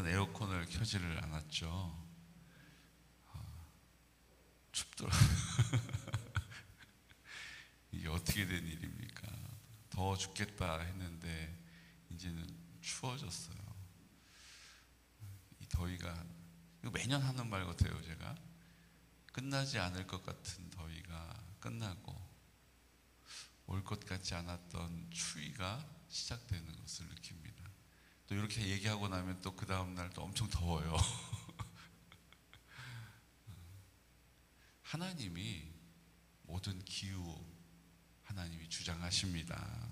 에어컨을 켜지를 않았죠. 춥더라. 이게 어떻게 된 일입니까? 더워 죽겠다 했는데 이제는 추워졌어요. 이 더위가, 이거 매년 하는 말 같아요. 제가 끝나지 않을 것 같은 더위가 끝나고 올 것 같지 않았던 추위가 시작되는 것을 느낍니다. 또 이렇게 얘기하고 나면 또 그 다음날 또 엄청 더워요. 하나님이 모든 기후 하나님이 주장하십니다.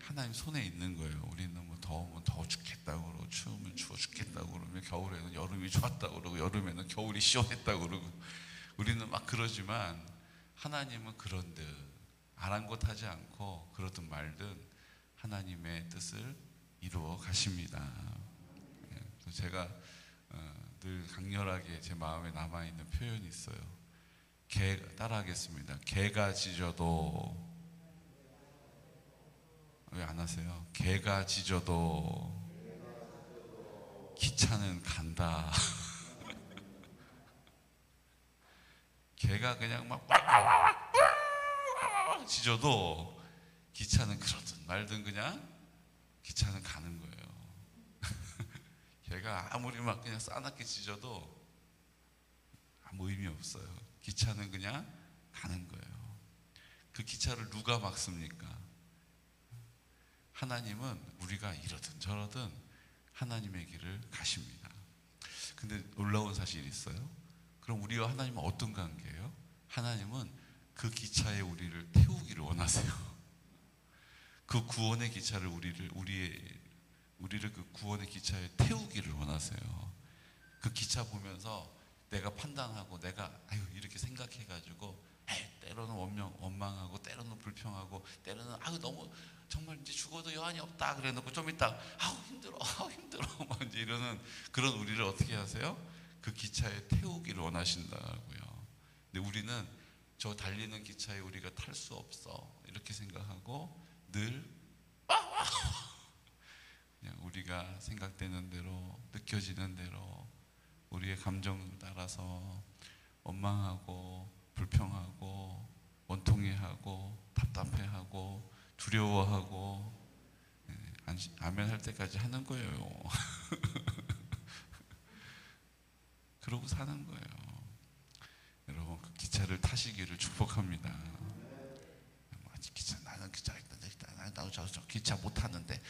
하나님 손에 있는 거예요. 우리는 뭐 더우면 더워 죽겠다고 그러고 추우면 추워 죽겠다고 그러면 겨울에는 여름이 좋았다고 그러고 여름에는 겨울이 시원했다고 그러고 우리는 막 그러지만 하나님은 그런 듯 아랑곳하지 않고 그러든 말든 하나님의 뜻을 이루어 가십니다. 제가 늘 강렬하게 제 마음에 남아있는 표현이 있어요. 따라하겠습니다. 개가 짖어도, 왜 안 하세요? 개가 짖어도 기차는 간다. 개가 그냥 막 짖어도 기차는 그러든 말든 그냥 기차는 가는 거예요. 개가 아무리 막 그냥 싸납게 짖어도 아무 의미 없어요. 기차는 그냥 가는 거예요. 그 기차를 누가 막습니까? 하나님은 우리가 이러든 저러든 하나님의 길을 가십니다. 근데 놀라운 사실이 있어요. 그럼 우리와 하나님은 어떤 관계예요? 하나님은 그 기차에 우리를 태우기를 원하세요. 그 구원의 기차를 우리를 그 구원의 기차에 태우기를 원하세요. 그 기차 보면서 내가 판단하고 내가 이렇게 생각해가지고 때로는 원망하고 때로는 불평하고 때로는 너무 정말 이제 죽어도 여한이 없다 그래놓고 좀 있다 힘들어 막 이제 이러는 그런 우리를 어떻게 하세요? 그 기차에 태우기를 원하신다고요. 근데 우리는 저 달리는 기차에 우리가 탈 수 없어 이렇게 생각하고 늘 그냥 우리가 생각되는 대로 느껴지는 대로 우리의 감정을 따라서 원망하고 불평하고 원통해하고 답답해하고 두려워하고 아멘 할 때까지 하는 거예요. 그러고 사는 거예요. 여러분 그 기차를 타시기를 축복합니다. 나도 저 기차 못 타는데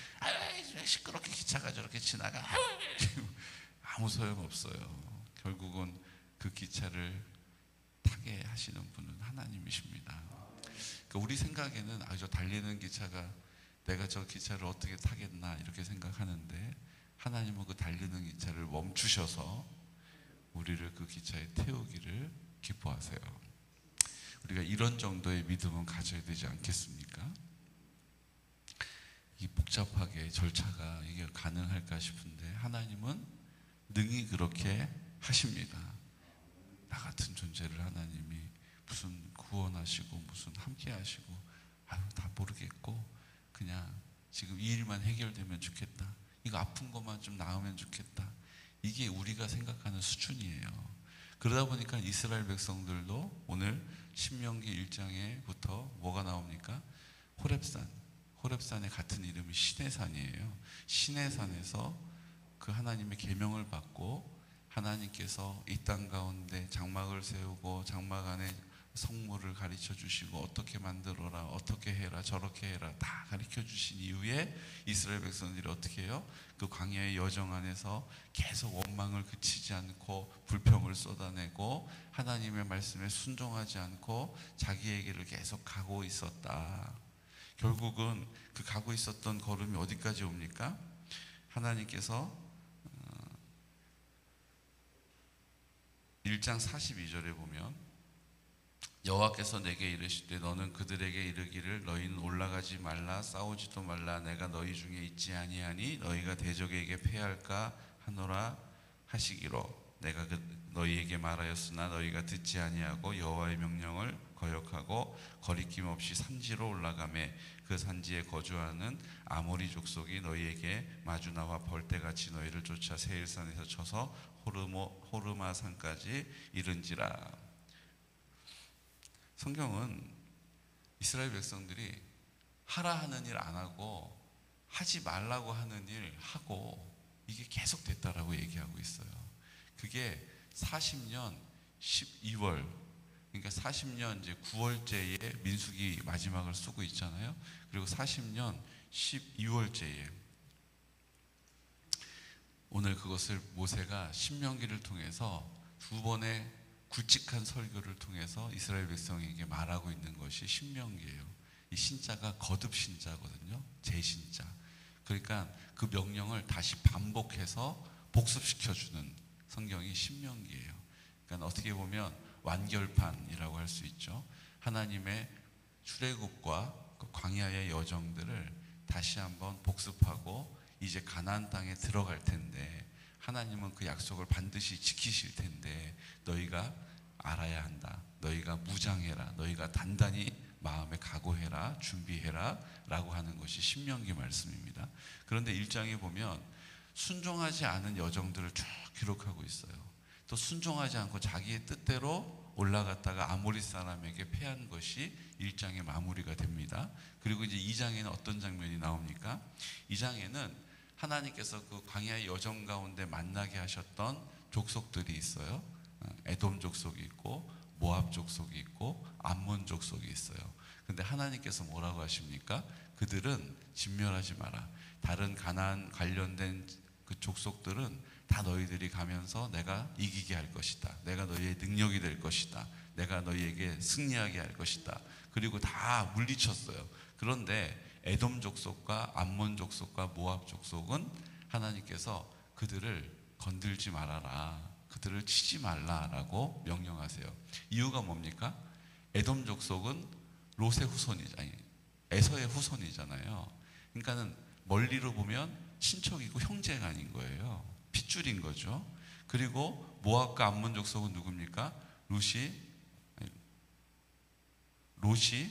시끄럽게 기차가 저렇게 지나가 아무 소용없어요. 결국은 그 기차를 타게 하시는 분은 하나님이십니다. 그러니까 우리 생각에는 저 달리는 기차가 내가 저 기차를 어떻게 타겠나 이렇게 생각하는데 하나님은 그 달리는 기차를 멈추셔서 우리를 그 기차에 태우기를 기뻐하세요. 우리가 이런 정도의 믿음은 가져야 되지 않겠습니까? 이 복잡하게 절차가 이게 가능할까 싶은데 하나님은 능히 그렇게 하십니다. 나 같은 존재를 하나님이 무슨 구원하시고 무슨 함께 하시고 다 모르겠고 그냥 지금 이 일만 해결되면 좋겠다. 이거 아픈 것만 좀 나으면 좋겠다. 이게 우리가 생각하는 수준이에요. 그러다 보니까 이스라엘 백성들도 오늘 신명기 1장에부터 뭐가 나옵니까? 호렙산의 같은 이름이 시내산이에요. 시내산에서 그 하나님의 계명을 받고 하나님께서 이 땅 가운데 장막을 세우고 장막 안에 성물을 가르쳐 주시고 어떻게 만들어라 어떻게 해라 저렇게 해라 다 가르쳐 주신 이후에 이스라엘 백성들이 어떻게 해요? 그 광야의 여정 안에서 계속 원망을 그치지 않고 불평을 쏟아내고 하나님의 말씀에 순종하지 않고 자기의 길을 계속 가고 있었다. 결국은 그 가고 있었던 걸음이 어디까지 옵니까? 하나님께서 1장 42절에 보면 여호와께서 내게 이르시되 너는 그들에게 이르기를 너희는 올라가지 말라 싸우지도 말라 내가 너희 중에 있지 아니하니 너희가 대적에게 패할까 하노라 하시기로 내가 너희에게 말하였으나 너희가 듣지 아니하고 여호와의 명령을 거역하고 거리낌 없이 산지로 올라가매 그 산지에 거주하는 아모리 족속이 너희에게 마주 나와 벌떼같이 너희를 쫓아 세일산에서 쳐서 호르마 산까지 이른지라. 성경은 이스라엘 백성들이 하라 하는 일 안 하고 하지 말라고 하는 일 하고 이게 계속 됐다라고 얘기하고 있어요. 그게 40년 12월, 그러니까 40년 이제 9월째에 민수기 마지막을 쓰고 있잖아요. 그리고 40년 12월째에 오늘 그것을 모세가 신명기를 통해서 두 번의 굵직한 설교를 통해서 이스라엘 백성에게 말하고 있는 것이 신명기예요. 이 신자가 거듭 신자거든요. 재신자. 그러니까 그 명령을 다시 반복해서 복습시켜주는 성경이 신명기예요. 그러니까 어떻게 보면 완결판이라고 할 수 있죠. 하나님의 출애굽과 그 광야의 여정들을 다시 한번 복습하고 이제 가나안 땅에 들어갈 텐데 하나님은 그 약속을 반드시 지키실 텐데 너희가 알아야 한다. 너희가 무장해라. 너희가 단단히 마음에 각오해라. 준비해라. 라고 하는 것이 신명기 말씀입니다. 그런데 1장에 보면 순종하지 않은 여정들을 쭉 기록하고 있어요. 또 순종하지 않고 자기의 뜻대로 올라갔다가 아모리 사람에게 패한 것이 1장의 마무리가 됩니다. 그리고 이제 2장에는 어떤 장면이 나옵니까? 2장에는 하나님께서 그 광야의 여정 가운데 만나게 하셨던 족속들이 있어요. 에돔 족속이 있고 모압 족속이 있고 암몬 족속이 있어요. 근데 하나님께서 뭐라고 하십니까? 그들은 진멸하지 마라. 다른 가나안 관련된 그 족속들은 다 너희들이 가면서 내가 이기게 할 것이다. 내가 너희의 능력이 될 것이다. 내가 너희에게 승리하게 할 것이다. 그리고 다 물리쳤어요. 그런데 에돔 족속과 암몬 족속과 모압 족속은 하나님께서 그들을 건들지 말아라. 그들을 치지 말라라고 명령하세요. 이유가 뭡니까? 에돔 족속은 롯의 에서의 후손이잖아요. 그러니까는 멀리로 보면 친척이고 형제가 아닌 거예요. 핏줄인 거죠. 그리고 모압과 암몬 족속은 누굽니까? 롯이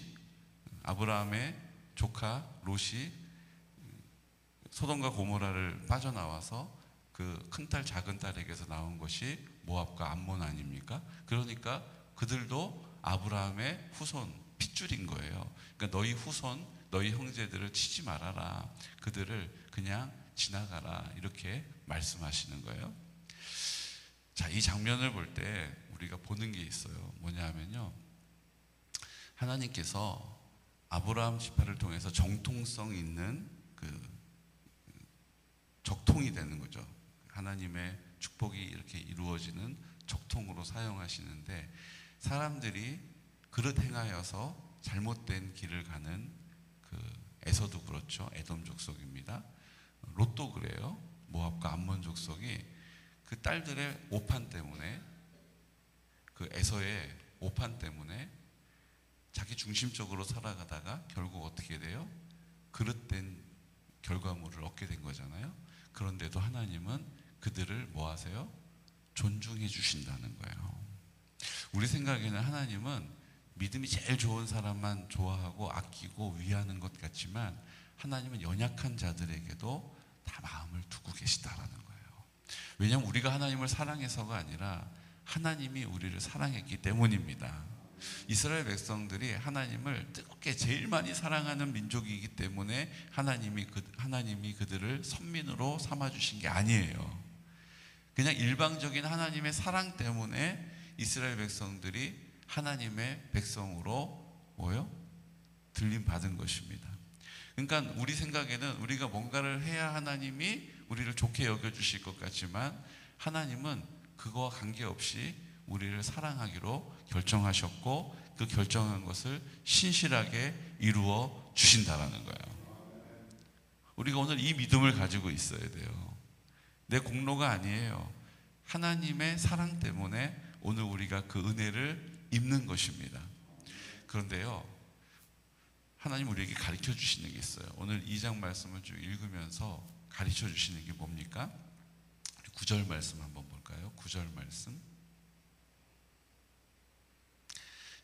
아브라함의 조카 롯이 소돔과 고모라를 빠져나와서 그 큰딸 작은 딸에게서 나온 것이 모압과 암몬 아닙니까? 그러니까 그들도 아브라함의 후손 핏줄인 거예요. 그러니까 너희 후손 너희 형제들을 치지 말아라. 그들을 그냥 지나가라. 이렇게 말씀하시는 거예요. 자, 이 장면을 볼 때 우리가 보는 게 있어요. 뭐냐 하면요, 하나님께서 아브라함 지파를 통해서 정통성 있는 그 적통이 되는 거죠. 하나님의 축복이 이렇게 이루어지는 적통으로 사용하시는데 사람들이 그릇 행하여서 잘못된 길을 가는 그 에서도 그렇죠. 에돔 족속입니다. 롯도 그래요. 모압과 암몬 족속이 그 딸들의 오판 때문에, 그 에서의 오판 때문에 자기 중심적으로 살아가다가 결국 어떻게 돼요? 그릇된 결과물을 얻게 된 거잖아요. 그런데도 하나님은 그들을 뭐 하세요? 존중해 주신다는 거예요. 우리 생각에는 하나님은 믿음이 제일 좋은 사람만 좋아하고 아끼고 위하는 것 같지만 하나님은 연약한 자들에게도 다 마음을 두고 계시다라는 거예요. 왜냐하면 우리가 하나님을 사랑해서가 아니라 하나님이 우리를 사랑했기 때문입니다. 이스라엘 백성들이 하나님을 뜨겁게 제일 많이 사랑하는 민족이기 때문에 하나님이 그들을 선민으로 삼아주신 게 아니에요. 그냥 일방적인 하나님의 사랑 때문에 이스라엘 백성들이 하나님의 백성으로 들림 받은 것입니다. 그러니까 우리 생각에는 우리가 뭔가를 해야 하나님이 우리를 좋게 여겨주실 것 같지만 하나님은 그거와 관계없이 우리를 사랑하기로 결정하셨고 그 결정한 것을 신실하게 이루어 주신다라는 거예요. 우리가 오늘 이 믿음을 가지고 있어야 돼요. 내 공로가 아니에요. 하나님의 사랑 때문에 오늘 우리가 그 은혜를 입는 것입니다. 그런데요, 하나님 우리에게 가르쳐 주시는 게 있어요. 오늘 2장 말씀을 쭉 읽으면서 가르쳐 주시는 게 뭡니까? 9절 말씀 한번 볼까요? 9절 말씀.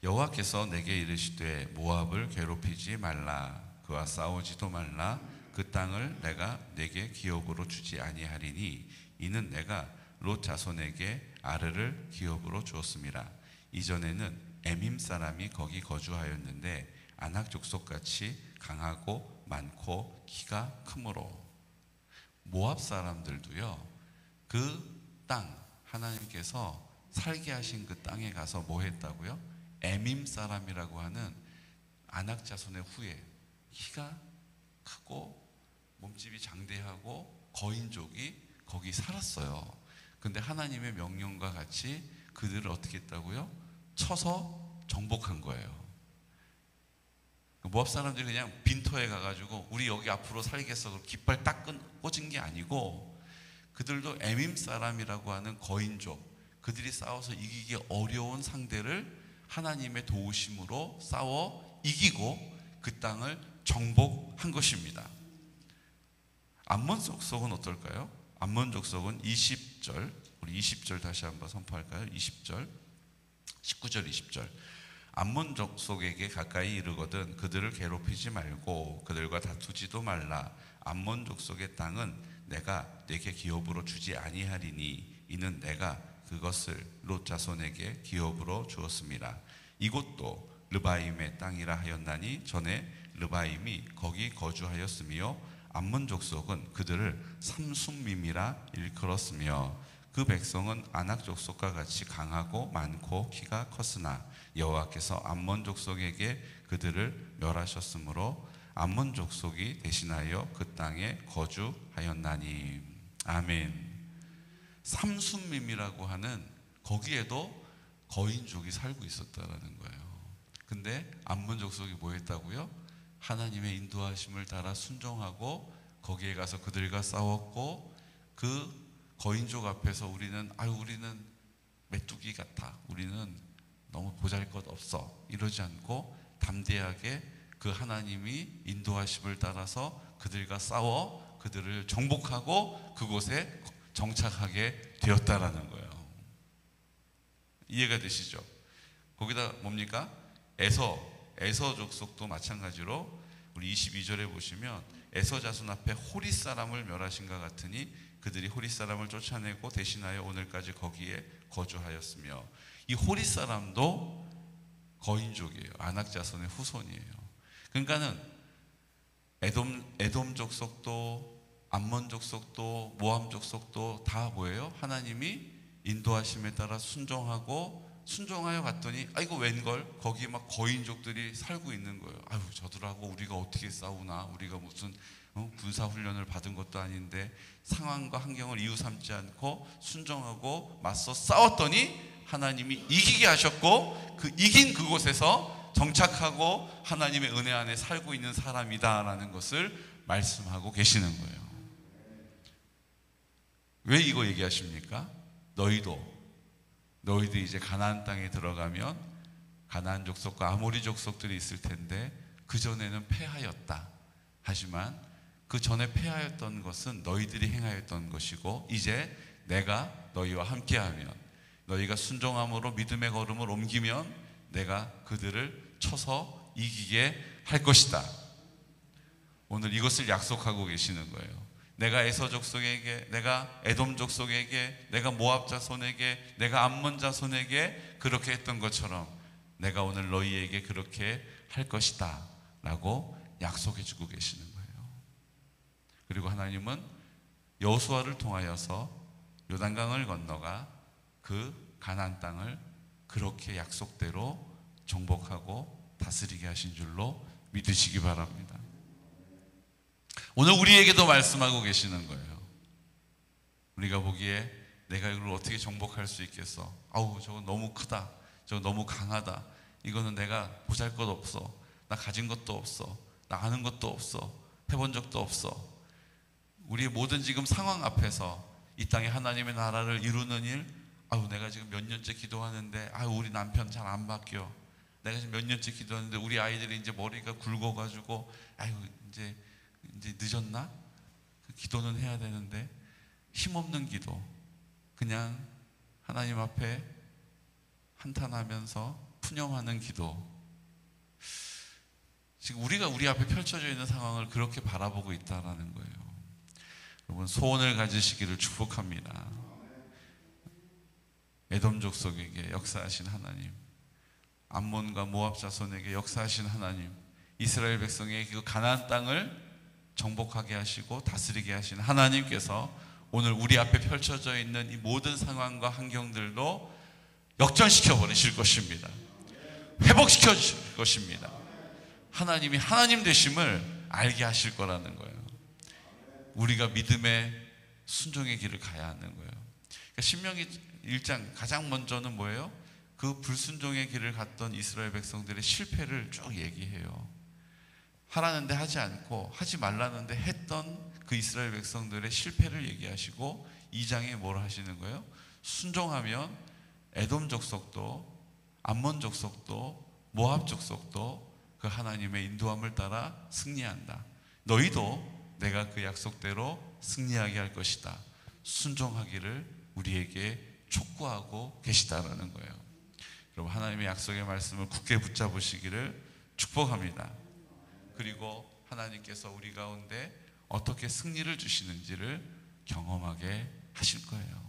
여호와께서 내게 이르시되 모압을 괴롭히지 말라. 그와 싸우지도 말라. 그 땅을 내가 내게 기업으로 주지 아니하리니 이는 내가 롯 자손에게 아르를 기업으로 주었음이라. 이전에는 에밈 사람이 거기 거주하였는데 아낙 족속같이 강하고 많고 키가 크므로. 모압 사람들도요, 그 땅, 하나님께서 살게 하신 그 땅에 가서 뭐 했다고요? 에밈 사람이라고 하는 아낙 자손의 후예, 키가 크고 몸집이 장대하고 거인족이 거기 살았어요. 근데 하나님의 명령과 같이 그들을 어떻게 했다고요? 쳐서 정복한 거예요. 모압 사람들이 그냥 빈터에 가가지고 우리 여기 앞으로 살겠어 깃발 딱 꽂은 게 아니고, 그들도 에밈 사람이라고 하는 거인족, 그들이 싸워서 이기기 어려운 상대를 하나님의 도우심으로 싸워 이기고 그 땅을 정복한 것입니다. 암몬 족속은 어떨까요? 암몬 족속은 20절, 우리 20절 다시 한번 선포할까요? 20절, 19절, 20절. 암몬 족속에게 가까이 이르거든 그들을 괴롭히지 말고 그들과 다투지도 말라. 암몬 족속의 땅은 내가 내게 기업으로 주지 아니하리니 이는 내가 그것을 롯 자손에게 기업으로 주었습니다. 이곳도 르바임의 땅이라 하였나니 전에 르바임이 거기 거주하였으며 암몬 족속은 그들을 삼순밈이라 일컬었으며 그 백성은 아낙 족속과 같이 강하고 많고 키가 컸으나 여호와께서 암몬 족속에게 그들을 멸하셨으므로 암몬 족속이 대신하여 그 땅에 거주하였나니. 아멘. 삼순밈이라고 하는 거기에도 거인족이 살고 있었다라는 거예요. 근데 암몬 족속이 뭐 했다고요? 하나님의 인도하심을 따라 순종하고 거기에 가서 그들과 싸웠고, 그 거인족 앞에서 우리는 메뚜기 같아, 우리는 너무 보잘것없어 이러지 않고 담대하게 그 하나님이 인도하심을 따라서 그들과 싸워 그들을 정복하고 그곳에 정착하게 되었다라는 거예요. 이해가 되시죠? 거기다 뭡니까? 에서 족속도 마찬가지로 우리 22절에 보시면 에서 자손 앞에 호리 사람을 멸하신가 같으니 그들이 호리 사람을 쫓아내고 대신하여 오늘까지 거기에 거주하였으며, 이 호리 사람도 거인족이에요. 아낙 자손의 후손이에요. 그러니까는 에돔 족속도 암몬 족속도 모함 족속도 다 뭐예요? 하나님이 인도하심에 따라 순종하여 갔더니 아이고 웬걸 거기 막 거인족들이 살고 있는 거예요. 아유 저들하고 우리가 어떻게 싸우나, 우리가 무슨 군사훈련을 받은 것도 아닌데 상황과 환경을 이유 삼지 않고 순종하고 맞서 싸웠더니 하나님이 이기게 하셨고 그 이긴 그곳에서 정착하고 하나님의 은혜 안에 살고 있는 사람이다라는 것을 말씀하고 계시는 거예요. 왜 이거 얘기하십니까? 너희도 이제 가나안 땅에 들어가면 가나안 족속과 아모리 족속들이 있을 텐데 그전에는 패하였다. 하지만 그 전에 패하였던 것은 너희들이 행하였던 것이고 이제 내가 너희와 함께하면, 너희가 순종함으로 믿음의 걸음을 옮기면 내가 그들을 쳐서 이기게 할 것이다. 오늘 이것을 약속하고 계시는 거예요. 내가 에서 족속에게, 내가 에돔 족속에게, 내가 모압 자손에게, 내가 암몬 자손에게 그렇게 했던 것처럼 내가 오늘 너희에게 그렇게 할 것이다 라고 약속해 주고 계시는 거예요. 그리고 하나님은 여호수아를 통하여서 요단강을 건너가 그 가나안 땅을 그렇게 약속대로 정복하고 다스리게 하신 줄로 믿으시기 바랍니다. 오늘 우리에게도 말씀하고 계시는 거예요. 우리가 보기에 내가 이걸 어떻게 정복할 수 있겠어? 아우 저거 너무 크다, 저거 너무 강하다, 이거는 내가 보잘것 없어, 나 가진 것도 없어, 나 아는 것도 없어, 해본 적도 없어. 우리의 모든 지금 상황 앞에서 이 땅에 하나님의 나라를 이루는 일, 아우 내가 지금 몇 년째 기도하는데 아우 우리 남편 잘 안 바뀌어, 내가 지금 몇 년째 기도하는데 우리 아이들이 이제 머리가 굵어가지고 아유 이제 늦었나? 그 기도는 해야 되는데 힘없는 기도, 그냥 하나님 앞에 한탄하면서 푸념하는 기도. 지금 우리가 우리 앞에 펼쳐져 있는 상황을 그렇게 바라보고 있다라는 거예요. 여러분, 소원을 가지시기를 축복합니다. 에돔 족속에게 역사하신 하나님, 암몬과 모압 자손에게 역사하신 하나님, 이스라엘 백성에게 그 가나안 땅을 정복하게 하시고 다스리게 하신 하나님께서 오늘 우리 앞에 펼쳐져 있는 이 모든 상황과 환경들도 역전시켜 버리실 것입니다. 회복시켜 주실 것입니다. 하나님이 하나님 되심을 알게 하실 거라는 거예요. 우리가 믿음의 순종의 길을 가야 하는 거예요. 그러니까 신명기 1장 가장 먼저는 뭐예요? 그 불순종의 길을 갔던 이스라엘 백성들의 실패를 쭉 얘기해요. 하라는데 하지 않고 하지 말라는데 했던 그 이스라엘 백성들의 실패를 얘기하시고 2장에 뭘 하시는 거예요? 순종하면 에돔 족속도 암몬 족속도 모압 족속도 그 하나님의 인도함을 따라 승리한다. 너희도 내가 그 약속대로 승리하게 할 것이다. 순종하기를 우리에게 촉구하고 계시다라는 거예요. 여러분, 하나님의 약속의 말씀을 굳게 붙잡으시기를 축복합니다. 그리고 하나님께서 우리 가운데 어떻게 승리를 주시는지를 경험하게 하실 거예요.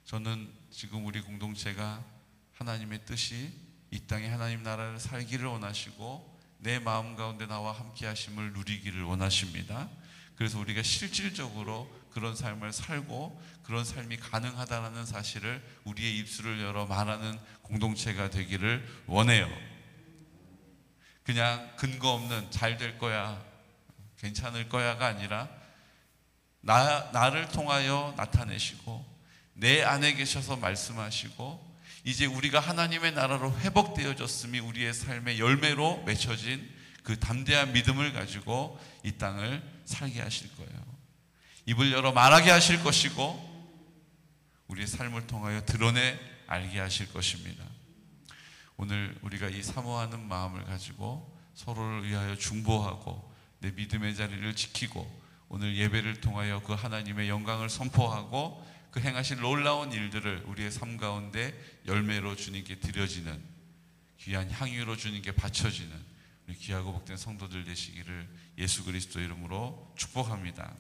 저는 지금 우리 공동체가 하나님의 뜻이 이 땅에 하나님 나라를 살기를 원하시고 내 마음 가운데 나와 함께 하심을 누리기를 원하십니다. 그래서 우리가 실질적으로 그런 삶을 살고 그런 삶이 가능하다는 사실을 우리의 입술을 열어 말하는 공동체가 되기를 원해요. 그냥 근거 없는 잘 될 거야, 괜찮을 거야가 아니라 나를 통하여 나타내시고 내 안에 계셔서 말씀하시고 이제 우리가 하나님의 나라로 회복되어졌음이 우리의 삶의 열매로 맺혀진 그 담대한 믿음을 가지고 이 땅을 살게 하실 거예요. 입을 열어 말하게 하실 것이고 우리의 삶을 통하여 드러내 알게 하실 것입니다. 오늘 우리가 이 사모하는 마음을 가지고 서로를 위하여 중보하고 내 믿음의 자리를 지키고 오늘 예배를 통하여 그 하나님의 영광을 선포하고 그 행하신 놀라운 일들을 우리의 삶 가운데 열매로 주님께 드려지는 귀한 향유로 주님께 바쳐지는 우리 귀하고 복된 성도들 되시기를 예수 그리스도 이름으로 축복합니다.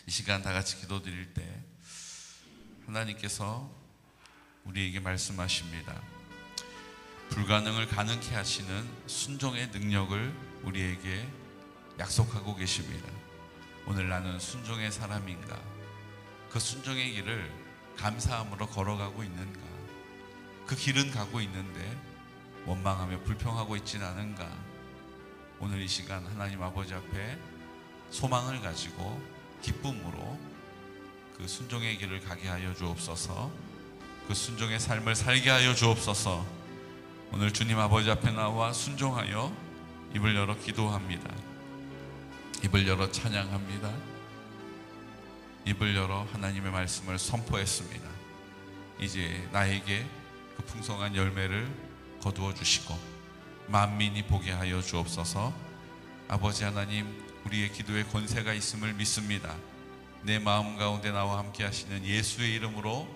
이 시간 다 같이 기도드릴 때 하나님께서 우리에게 말씀하십니다. 불가능을 가능케 하시는 순종의 능력을 우리에게 약속하고 계십니다. 오늘 나는 순종의 사람인가? 그 순종의 길을 감사함으로 걸어가고 있는가? 그 길은 가고 있는데 원망하며 불평하고 있지는 않은가? 오늘 이 시간 하나님 아버지 앞에 소망을 가지고 기쁨으로 그 순종의 길을 가게 하여 주옵소서. 그 순종의 삶을 살게 하여 주옵소서. 오늘 주님 아버지 앞에 나와 순종하여 입을 열어 기도합니다. 입을 열어 찬양합니다. 입을 열어 하나님의 말씀을 선포했습니다. 이제 나에게 그 풍성한 열매를 거두어 주시고 만민이 보게 하여 주옵소서. 아버지 하나님, 우리의 기도에 권세가 있음을 믿습니다. 내 마음 가운데 나와 함께 하시는 예수의 이름으로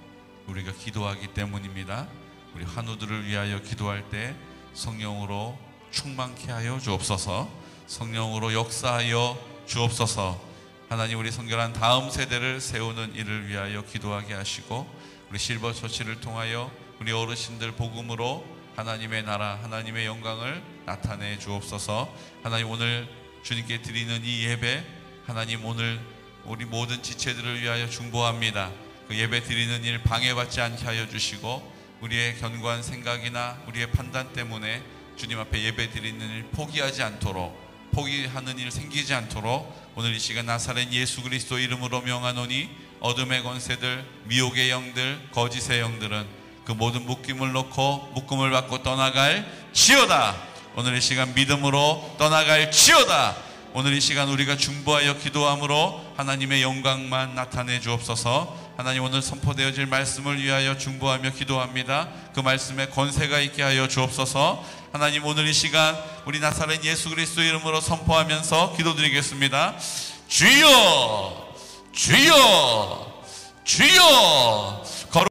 우리가 기도하기 때문입니다. 우리 환우들을 위하여 기도할 때 성령으로 충만케 하여 주옵소서. 성령으로 역사하여 주옵소서. 하나님, 우리 성결한 다음 세대를 세우는 일을 위하여 기도하게 하시고 우리 실버처치를 통하여 우리 어르신들 복음으로 하나님의 나라, 하나님의 영광을 나타내 주옵소서. 하나님, 오늘 주님께 드리는 이 예배, 하나님 오늘 우리 모든 지체들을 위하여 중보합니다. 그 예배 드리는 일 방해받지 않게 하여 주시고 우리의 견고한 생각이나 우리의 판단 때문에 주님 앞에 예배 드리는 일 포기하지 않도록, 포기하는 일 생기지 않도록 오늘 이 시간 나사렛 예수 그리스도 이름으로 명하노니 어둠의 권세들, 미혹의 영들, 거짓의 영들은 그 모든 묶임을 놓고 묶음을 받고 떠나갈 지어다. 오늘 이 시간 믿음으로 떠나갈 지어다. 오늘 이 시간 우리가 중보하여 기도함으로 하나님의 영광만 나타내 주옵소서. 하나님, 오늘 선포되어질 말씀을 위하여 중보하며 기도합니다. 그 말씀에 권세가 있게 하여 주옵소서. 하나님, 오늘 이 시간 우리 나사렛 예수 그리스도 이름으로 선포하면서 기도드리겠습니다. 주여, 주여, 주여.